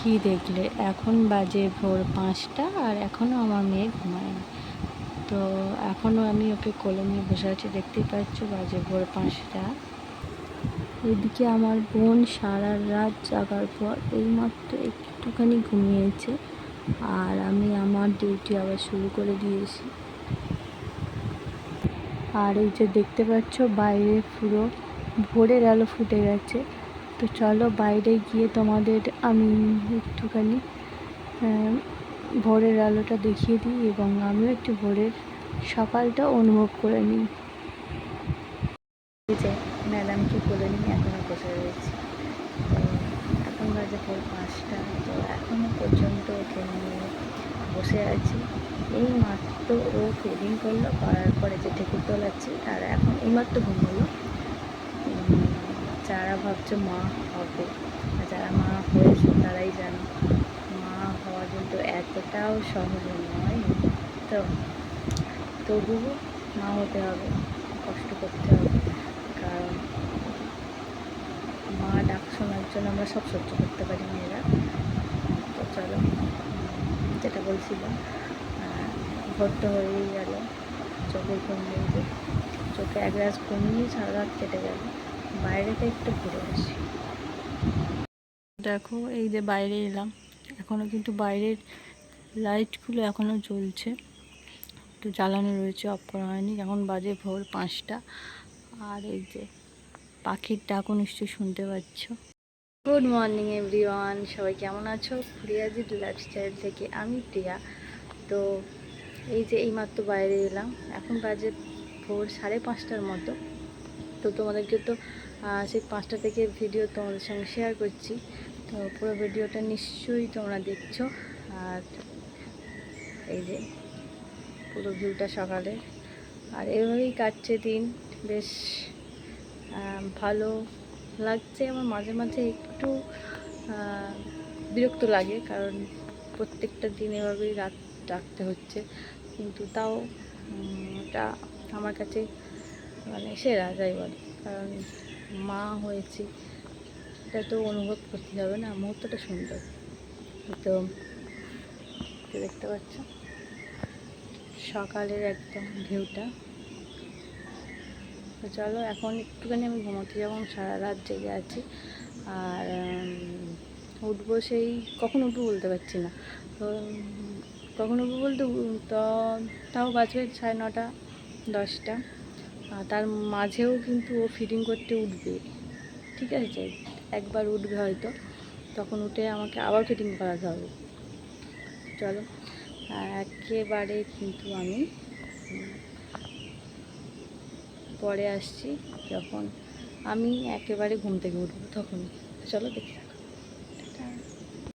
কি দেখলে? এখন বাজে ভোর 5টা আর এখনও আমার মেয়ে ঘুমায়নি। তো এখনও আমি ওকে কোলে নিয়ে বসে আছি, দেখতেই পাচ্ছ বাজে ভোর 5টা। এদিকে আমার বোন সারা রাত জাগার পর এইমাত্র একটুখানি ঘুমিয়েছে, আর আমি আমার ডিউটি আবার শুরু করে দিয়েছি। আর এই যে দেখতে পাচ্ছ বাইরে পুরো ভোরের আলো ফুটে গেছে। তো চলো বাইরে গিয়ে তোমাদের আমি একটুখানি ভোরের আলোটা দেখিয়ে দিই এবং আমিও একটু ভোরের সকালটা অনুভব করে নিই। এই যে ম্যাডামকে কোলে নিয়ে এখনও বসে রয়েছি। তো এখন বাজে ভোর 5টা, তো এখনও পর্যন্ত ওকে নিয়ে বসে আছি। এই মাত্র ও ফিডিং করলো, করার পরে যে ঠেকুর তোলাচ্ছি, আর এখন এইমাত্র ঘুমোলো। যারা ভাবছো মা হবে, যারা মা হয়েছে তারাই জানো মা হওয়া কিন্তু এতটাও সহজ নয়। তো তবুও মা হতে হবে, কষ্ট করতে হবে, কারণ মা ডাক শোনার জন্য আমরা সব সহ্য করতে পারি মেয়েরা। তো চলো, যেটা বলছিলাম, ভোরটা হয়েই গেল, চোখে ঘুম নেই, চোখে এক রাত ঘুমিয়ে সারা রাত কেটে গেল। বাইরেতে একটু ঘুরে আসি। দেখো এই যে বাইরে এলাম, এখনও কিন্তু বাইরের লাইটগুলো এখনও জ্বলছে, একটু জ্বালানো রয়েছে, অফ করা হয়নি। এখন বাজে ভোর 5টা, আর এই যে পাখির ডাকও নিশ্চয়ই শুনতে পাচ্ছ। গুড মর্নিং এভরিওয়ান, সবাই কেমন আছো? প্রিয়াজিৎ লাইফস্টাইল থেকে আমি প্রিয়া। তো এই যে এইমাত্র বাইরে এলাম, এখন বাজে ভোর 5:30টার মতো। তো তোমাদেরকে তো সেই 5টা থেকে ভিডিও তোমাদের সঙ্গে শেয়ার করছি। তো পুরো ভিডিওটা নিশ্চয়ই তোমরা দেখছো। আর এই যে পুরো ভিউটা সকালের, আর এভাবেই কাটছে দিন। বেশ ভালো লাগছে। আমার মাঝে মাঝে একটু বিরক্ত লাগে, কারণ প্রত্যেকটা দিন এভাবেই রাত ডাকতে হচ্ছে, কিন্তু তাও ওটা আমার কাছে মানে সেরা যাই বলে, কারণ মা হয়েছি এটা তো অনুভব করতে হবে না, মুহূর্তটা সুন্দর। তো দেখতে পাচ্ছ সকালের একদম ভিউটা। তো চলো এখন একটুখানি আমি ঘুমোতে যাবো, সারা রাত জেগে আছি। আর উঠবো সেই কখন উঠবো বলতে পারছি না। তো কখন উঠবো বলতে তো তাও বাজবে 9:30 10টা। তার মাঝেও কিন্তু ও ফিডিং করতে উঠবে, ঠিক আছে? একবার উঠবে হয়তো, তখন উঠে আমাকে আবার ফিটিং করাতে হবে। চলো একেবারে কিন্তু আমি পরে আসছি, যখন আমি একেবারে ঘুম থেকে উঠবো তখন। চলো দেখি।